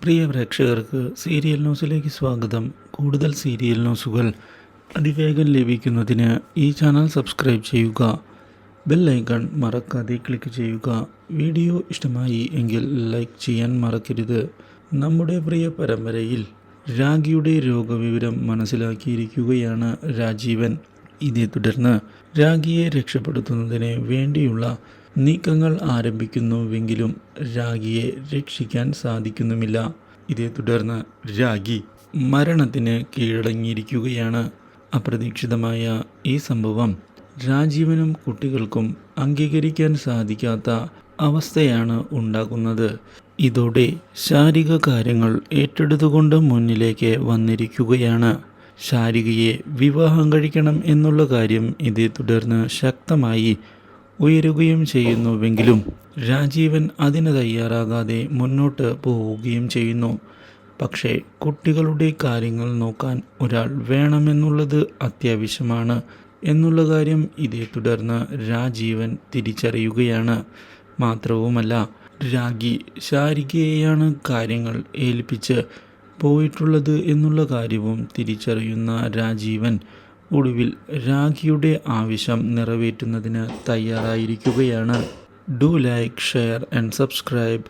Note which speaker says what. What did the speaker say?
Speaker 1: പ്രിയ പ്രേക്ഷകർക്ക് സീരിയൽ ന്യൂസിലേക്ക് സ്വാഗതം. കൂടുതൽ സീരിയൽ ന്യൂസുകൾ അതിവേഗം ലഭിക്കുന്നതിന് ഈ ചാനൽ സബ്സ്ക്രൈബ് ചെയ്യുക. ബെൽ ഐക്കൺ മറക്കാതെ ക്ലിക്ക് ചെയ്യുക. വീഡിയോ ഇഷ്ടമായി എങ്കിൽ ലൈക്ക് ചെയ്യാൻ മറക്കരുത്. നമ്മുടെ പ്രിയ പരമ്പരയിൽ രാഖിയുടെ രോഗവിവരം മനസ്സിലാക്കിയിരിക്കുകയാണ് രാജീവൻ. ഇതേ തുടർന്ന് രാഖിയെ രക്ഷപ്പെടുത്തുന്നതിന് വേണ്ടിയുള്ള നീക്കങ്ങൾ ആരംഭിക്കുന്നുവെങ്കിലും രാഖിയെ രക്ഷിക്കാൻ സാധിക്കുന്നുമില്ല. ഇതേ തുടർന്ന് രാഖി മരണത്തിന് കീഴടങ്ങിയിരിക്കുകയാണ്. അപ്രതീക്ഷിതമായ ഈ സംഭവം രാജീവനും കുട്ടികൾക്കും അംഗീകരിക്കാൻ സാധിക്കാത്ത അവസ്ഥയാണ് ഉണ്ടാകുന്നത്. ഇതോടെ ശാരിക കാര്യങ്ങൾ ഏറ്റെടുത്തുകൊണ്ട് മുന്നിലേക്ക് വന്നിരിക്കുകയാണ്. ശാരികയെ വിവാഹം കഴിക്കണം എന്നുള്ള കാര്യം ഇതേ തുടർന്ന് ശക്തമായി ഉയരുകയും ചെയ്യുന്നുവെങ്കിലും രാജീവൻ അതിന് തയ്യാറാകാതെ മുന്നോട്ട് പോവുകയും ചെയ്യുന്നു. പക്ഷേ കുട്ടികളുടെ കാര്യങ്ങൾ നോക്കാൻ ഒരാൾ വേണമെന്നുള്ളത് അത്യാവശ്യമാണ് എന്നുള്ള കാര്യം ഇതേ തുടർന്ന് രാജീവൻ തിരിച്ചറിയുകയാണ്. മാത്രവുമല്ല, രാഖി ശാരികയെയാണ് കാര്യങ്ങൾ ഏൽപ്പിച്ച് പോയിട്ടുള്ളത് എന്നുള്ള കാര്യവും തിരിച്ചറിയുന്ന രാജീവൻ ഒടുവിൽ രാഖിയുടെ ആവശ്യം നിറവേറ്റുന്നതിന് തയ്യാറായിരിക്കുകയാണ്. Do like, share and subscribe.